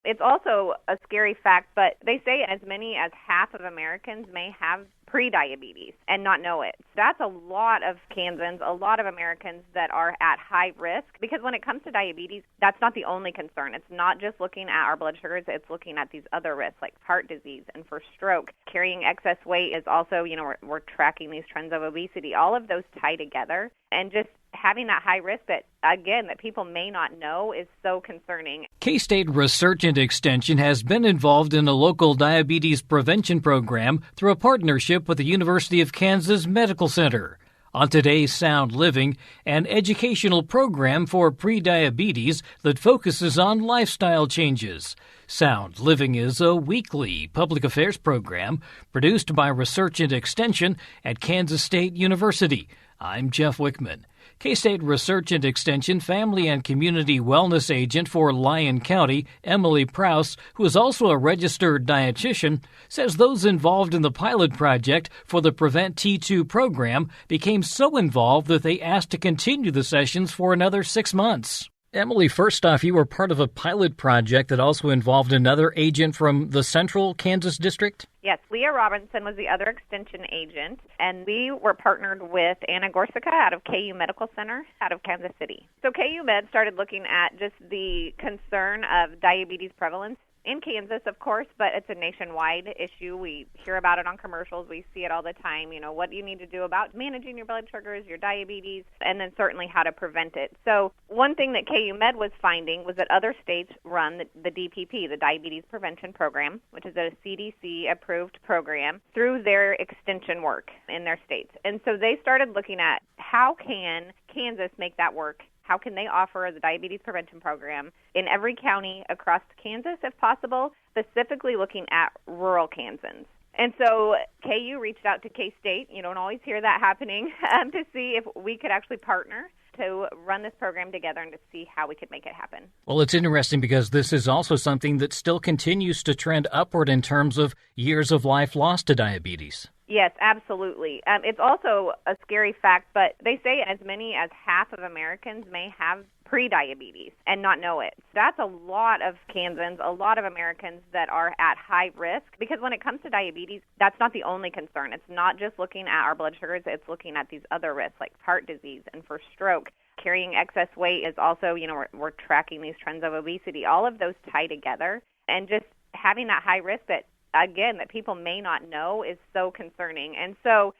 It's also a scary fact, but they say as many as half of Americans may have pre-diabetes and not know it. That's a lot of Kansans, a lot of Americans that are at high risk, because when it comes to diabetes, that's not the only concern. It's not just looking at our blood sugars, it's looking at these other risks like heart disease and for stroke. Carrying excess weight is also, we're tracking these trends of obesity. All of those tie together, and just having that high risk that people may not know is so concerning. K-State Research and Extension has been involved in a local diabetes prevention program through a partnership with the University of Kansas Medical Center. On today's Sound Living, an educational program for prediabetes that focuses on lifestyle changes. Sound Living is a weekly public affairs program produced by Research and Extension at Kansas State University. I'm Jeff Wichman. K-State Research and Extension Family and Community Wellness Agent for Lyon County, Emily Prouse, who is also a registered dietitian, says those involved in the pilot project for the Prevent T2 program became so involved that they asked to continue the sessions for another 6 months. Emily, first off, you were part of a pilot project that also involved another agent from the Central Kansas District? Yes, Leah Robinson was the other extension agent, and we were partnered with Anna Gorsica out of KU Medical Center out of Kansas City. So KU Med started looking at just the concern of diabetes prevalence in Kansas, of course, but it's a nationwide issue. We hear about it on commercials. We see it all the time. What do you need to do about managing your blood sugars, your diabetes, and then certainly how to prevent it. So one thing that KU Med was finding was that other states run the DPP, the Diabetes Prevention Program, which is a CDC-approved program, through their extension work in their states. And so they started looking at how can Kansas make that work. How can they offer the diabetes prevention program in every county across Kansas, if possible, specifically looking at rural Kansans? And so KU reached out to K-State. You don't always hear that happening, to see if we could actually partner to run this program together and to see how we could make it happen. Well, it's interesting because this is also something that still continues to trend upward in terms of years of life lost to diabetes. Yes, absolutely. It's also a scary fact, but they say as many as half of Americans may have pre-diabetes and not know it. That's a lot of Kansans, a lot of Americans that are at high risk, because when it comes to diabetes, that's not the only concern. It's not just looking at our blood sugars, it's looking at these other risks like heart disease and for stroke. Carrying excess weight is also, we're tracking these trends of obesity. All of those tie together, and just having that high risk that people may not know is so concerning. And so,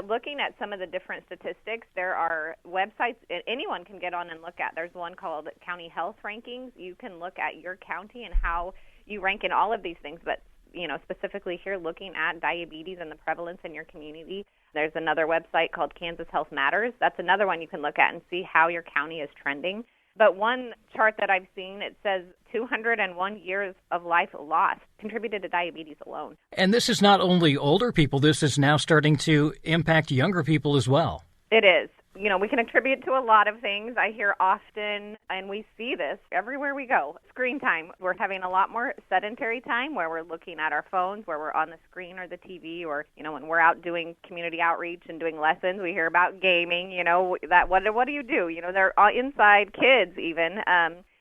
looking at some of the different statistics, there are websites anyone can get on and look at. There's one called County Health Rankings. You can look at your county and how you rank in all of these things, but specifically here looking at diabetes and the prevalence in your community. There's another website called Kansas Health Matters. That's another one you can look at and see how your county is trending. But one chart that I've seen, it says 201 years of life lost contributed to diabetes alone. And this is not only older people, this is now starting to impact younger people as well. It is. We can attribute to a lot of things. I hear often, and we see this everywhere we go, screen time. We're having a lot more sedentary time where we're looking at our phones, where we're on the screen or the TV, or, when we're out doing community outreach and doing lessons, we hear about gaming, what do you do? They're inside, kids even,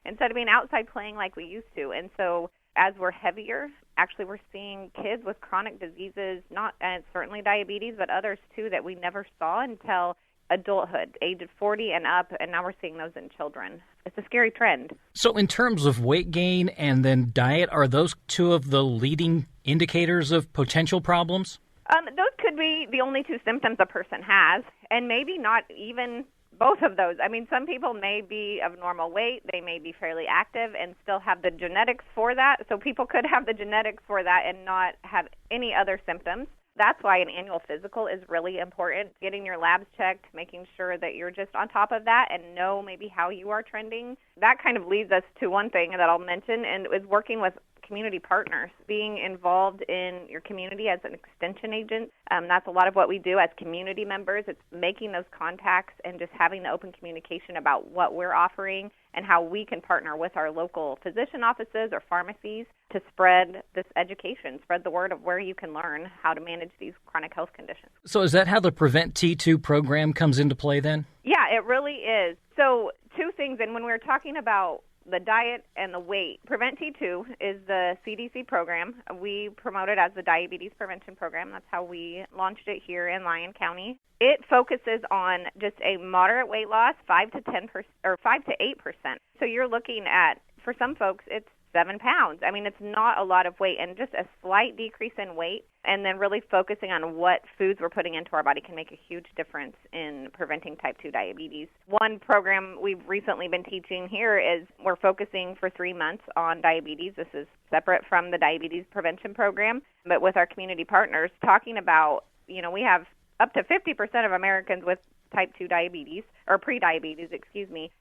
instead of being outside playing like we used to. And so as we're heavier, actually we're seeing kids with chronic diseases, and certainly diabetes, but others too that we never saw until adulthood, age of 40 and up, and now we're seeing those in children. It's a scary trend. So in terms of weight gain and then diet, are those two of the leading indicators of potential problems? Those could be the only two symptoms a person has, and maybe not even both of those. I mean, some people may be of normal weight, they may be fairly active and still have the genetics for that. So people could have the genetics for that and not have any other symptoms. That's why an annual physical is really important. Getting your labs checked, making sure that you're just on top of that and know maybe how you are trending. That kind of leads us to one thing that I'll mention, and is working with community partners, being involved in your community as an extension agent. That's a lot of what we do as community members. It's making those contacts and just having the open communication about what we're offering and how we can partner with our local physician offices or pharmacies to spread this education, spread the word of where you can learn how to manage these chronic health conditions. So is that how the Prevent T2 program comes into play then? Yeah, it really is. So two things, and when we're talking about the diet and the weight. Prevent T2 is the CDC program. We promote it as the Diabetes Prevention Program. That's how we launched it here in Lyon County. It focuses on just a moderate weight loss, 5 to 10% or 5 to 8%. So you're looking at, for some folks, it's 7 pounds. I mean, it's not a lot of weight, and just a slight decrease in weight, and then really focusing on what foods we're putting into our body can make a huge difference in preventing type 2 diabetes. One program we've recently been teaching here is we're focusing for 3 months on diabetes. This is separate from the diabetes prevention program, but with our community partners, talking about, we have up to 50% of Americans with type 2 diabetes, or pre-diabetes,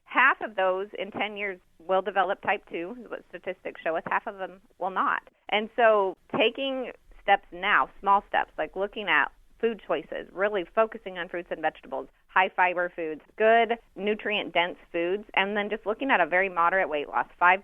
half of those in 10 years will develop type 2, is what statistics show us. Half of them will not. And so taking steps now, small steps, like looking at food choices, really focusing on fruits and vegetables, high fiber foods, good nutrient-dense foods, and then just looking at a very moderate weight loss, 5%.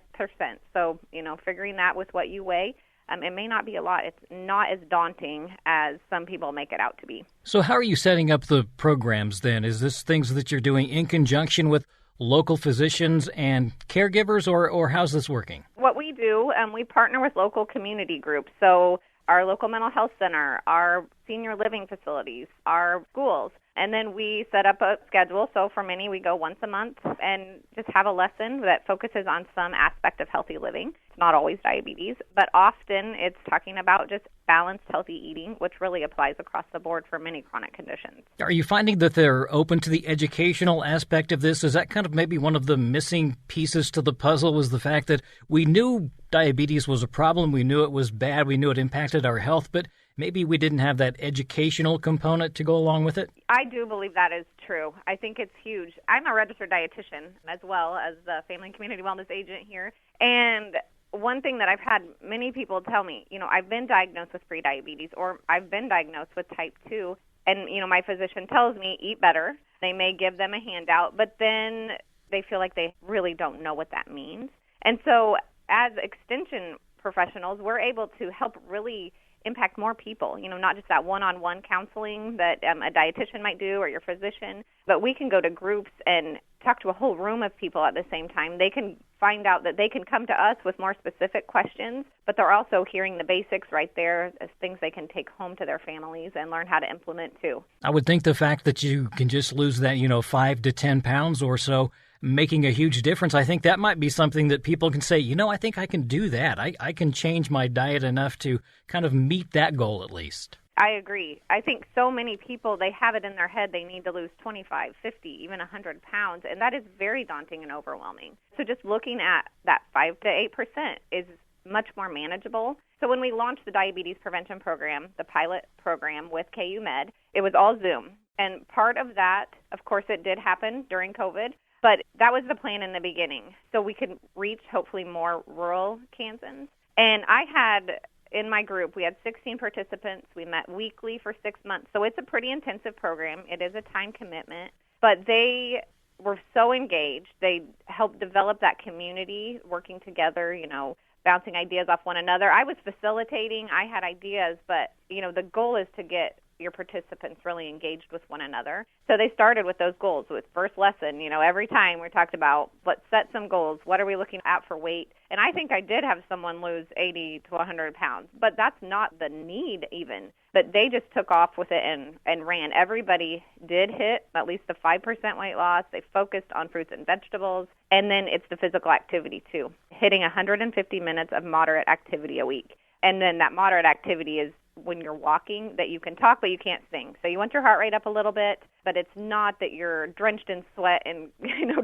So, figuring that with what you weigh, it may not be a lot. It's not as daunting as some people make it out to be. So how are you setting up the programs then? Is this things that you're doing in conjunction with local physicians and caregivers, or how's this working? What we do, we partner with local community groups. So our local mental health center, our senior living facilities, our schools. And then we set up a schedule. So for many, we go once a month and just have a lesson that focuses on some aspect of healthy living. It's not always diabetes, but often it's talking about just balanced, healthy eating, which really applies across the board for many chronic conditions. Are you finding that they're open to the educational aspect of this? Is that kind of maybe one of the missing pieces to the puzzle, was the fact that we knew diabetes was a problem, we knew it was bad, we knew it impacted our health, but maybe we didn't have that educational component to go along with it? I do believe that is true. I think it's huge. I'm a registered dietitian as well as the family and community wellness agent here. And one thing that I've had many people tell me, I've been diagnosed with prediabetes, or I've been diagnosed with type 2, and, my physician tells me eat better. They may give them a handout, but then they feel like they really don't know what that means. And so as extension professionals, we're able to help really impact more people, not just that one-on-one counseling that a dietitian might do or your physician, but we can go to groups and talk to a whole room of people at the same time. They can find out that they can come to us with more specific questions, but they're also hearing the basics right there as things they can take home to their families and learn how to implement too. I would think the fact that you can just lose that, 5 to 10 pounds or so, making a huge difference. I think that might be something that people can say, I think I can do that. I can change my diet enough to kind of meet that goal at least. I agree. I think so many people, they have it in their head they need to lose 25, 50, even 100 pounds, and that is very daunting and overwhelming. So just looking at that 5 to 8% is much more manageable. So when we launched the Diabetes Prevention Program, the pilot program with KU Med, it was all Zoom. And part of that, of course, it did happen during COVID, but that was the plan in the beginning, so we could reach hopefully more rural Kansans. And I had, in my group, we had 16 participants. We met weekly for 6 months, so it's a pretty intensive program. It is a time commitment, but they were so engaged. They helped develop that community, working together, bouncing ideas off one another. I was facilitating. I had ideas, but, the goal is to get your participants really engaged with one another. So they started with those goals. With first lesson, every time we talked about, let's set some goals. What are we looking at for weight? And I think I did have someone lose 80 to 100 pounds, but that's not the need even. But they just took off with it and ran. Everybody did hit at least the 5% weight loss. They focused on fruits and vegetables. And then it's the physical activity too, hitting 150 minutes of moderate activity a week. And then that moderate activity is when you're walking, that you can talk but you can't sing. So you want your heart rate up a little bit, but it's not that you're drenched in sweat and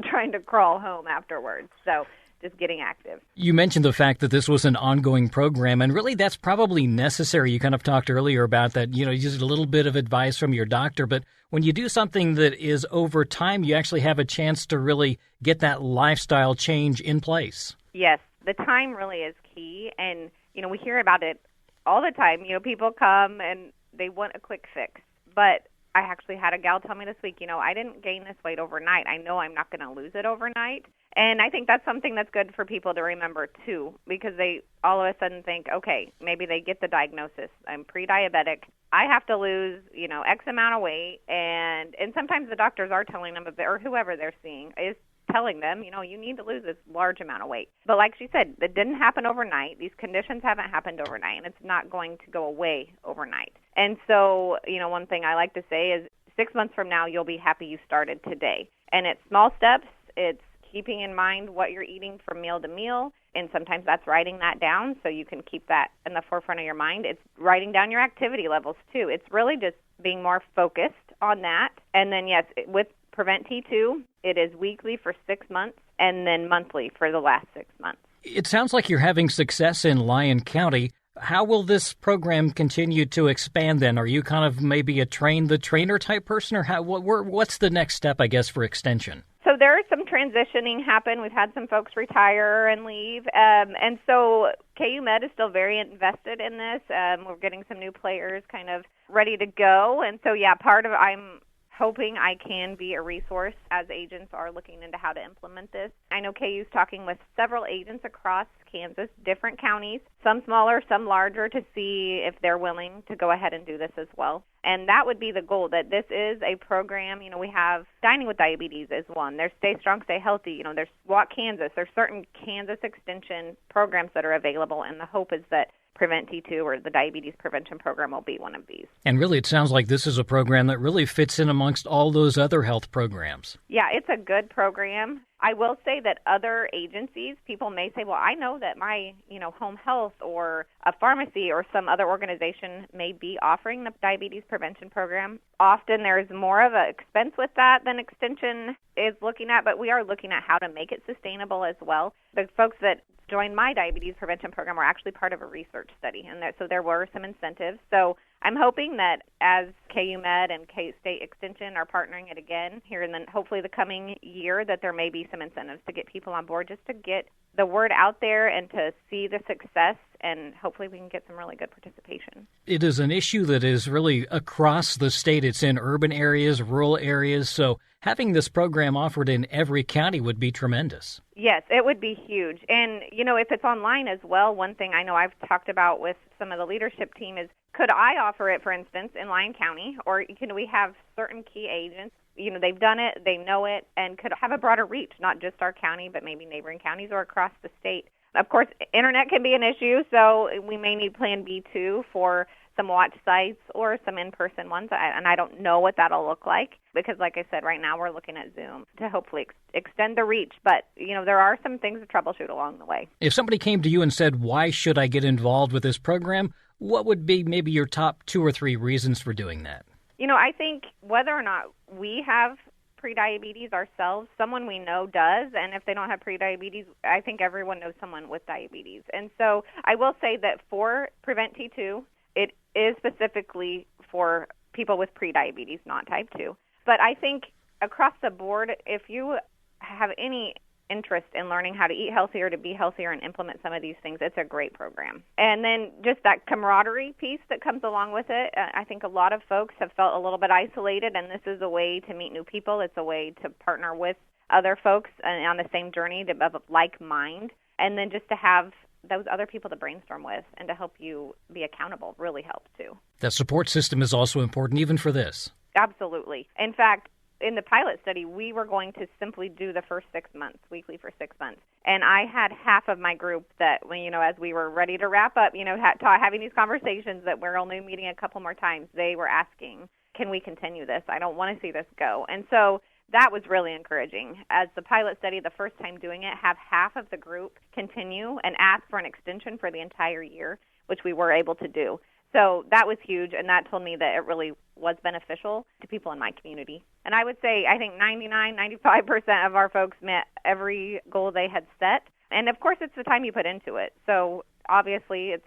trying to crawl home afterwards. So just getting active. You mentioned the fact that this was an ongoing program, and really that's probably necessary. You kind of talked earlier about that, just a little bit of advice from your doctor, but when you do something that is over time, you actually have a chance to really get that lifestyle change in place. Yes, the time really is key, and we hear about it all the time. People come and they want a quick fix. But I actually had a gal tell me this week, I didn't gain this weight overnight. I know I'm not going to lose it overnight. And I think that's something that's good for people to remember, too, because they all of a sudden think, okay, maybe they get the diagnosis. I'm pre-diabetic. I have to lose, X amount of weight. And sometimes the doctors are telling them a bit, or whoever they're seeing is telling them, you need to lose this large amount of weight. But like she said, it didn't happen overnight. These conditions haven't happened overnight, and it's not going to go away overnight. And so, one thing I like to say is 6 months from now, you'll be happy you started today. And it's small steps. It's keeping in mind what you're eating from meal to meal. And sometimes that's writing that down so you can keep that in the forefront of your mind. It's writing down your activity levels, too. It's really just being more focused on that. And then, yes, with Prevent T2, it is weekly for 6 months and then monthly for the last 6 months. It sounds like you're having success in Lyon County. How will this program continue to expand then? Are you kind of maybe a train-the-trainer type person, or what's the next step, I guess, for extension? So there is some transitioning happen. We've had some folks retire and leave. And so KU Med is still very invested in this. We're getting some new players kind of ready to go. And so, I'm hoping I can be a resource as agents are looking into how to implement this. I know KU's talking with several agents across Kansas, different counties, some smaller, some larger, to see if they're willing to go ahead and do this as well. And that would be the goal, that this is a program. We have Dining with Diabetes is one. There's Stay Strong, Stay Healthy. There's Walk Kansas. There's certain Kansas Extension programs that are available, and the hope is that Prevent T2 or the Diabetes Prevention Program will be one of these. And really, it sounds like this is a program that really fits in amongst all those other health programs. Yeah, it's a good program. I will say that other agencies, people may say, well, I know that my, home health or a pharmacy or some other organization may be offering the diabetes prevention program. Often there's more of an expense with that than Extension is looking at, but we are looking at how to make it sustainable as well. The folks that joined my diabetes prevention program were actually part of a research study, and so there were some incentives. So I'm hoping that as KU Med and KU State Extension are partnering it again here in hopefully the coming year, that there may be some incentives to get people on board, just to get the word out there and to see the success, and hopefully we can get some really good participation. It is an issue that is really across the state. It's in urban areas, rural areas, so having this program offered in every county would be tremendous. Yes, it would be huge. And, if it's online as well, one thing I know I've talked about with some of the leadership team is, could I offer it, for instance, in Lyon County, or can we have certain key agents? They've done it, they know it, and could have a broader reach, not just our county, but maybe neighboring counties or across the state. Of course, internet can be an issue, so we may need Plan B too for some watch sites or some in-person ones, and I don't know what that'll look like because, like I said, right now we're looking at Zoom to hopefully extend the reach, but, there are some things to troubleshoot along the way. If somebody came to you and said, why should I get involved with this program, what would be maybe your top 2 or 3 reasons for doing that? I think whether or not we have prediabetes ourselves, someone we know does, and if they don't have prediabetes, I think everyone knows someone with diabetes. And so I will say that for Prevent T2, it is specifically for people with prediabetes, not type 2. But I think across the board, if you have any interest in learning how to eat healthier, to be healthier, and implement some of these things, it's a great program. And then just that camaraderie piece that comes along with it, I think a lot of folks have felt a little bit isolated, and this is a way to meet new people. It's a way to partner with other folks on the same journey of like mind, and then just to have those other people to brainstorm with and to help you be accountable really helps too. That support system is also important even for this. Absolutely. In fact, in the pilot study, we were going to simply do the first 6 months, weekly for 6 months. And I had half of my group that, as we were ready to wrap up, having these conversations that we're only meeting a couple more times, they were asking, can we continue this? I don't want to see this go. And so that was really encouraging. As the pilot study, the first time doing it, have half of the group continue and ask for an extension for the entire year, which we were able to do. So that was huge, and that told me that it really was beneficial to people in my community. And I would say I think 95% of our folks met every goal they had set. And, of course, it's the time you put into it. So, obviously, it's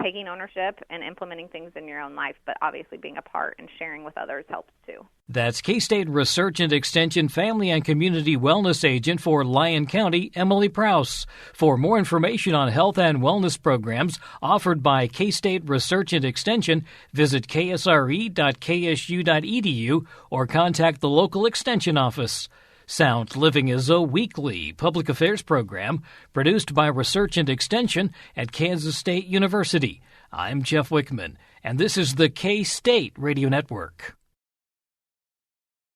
taking ownership and implementing things in your own life, but obviously being a part and sharing with others helps too. That's K-State Research and Extension Family and Community Wellness Agent for Lyon County, Emily Prouse. For more information on health and wellness programs offered by K-State Research and Extension, visit ksre.ksu.edu or contact the local extension office. Sound Living is a weekly public affairs program produced by Research and Extension at Kansas State University. I'm Jeff Wichman, and this is the K-State Radio Network.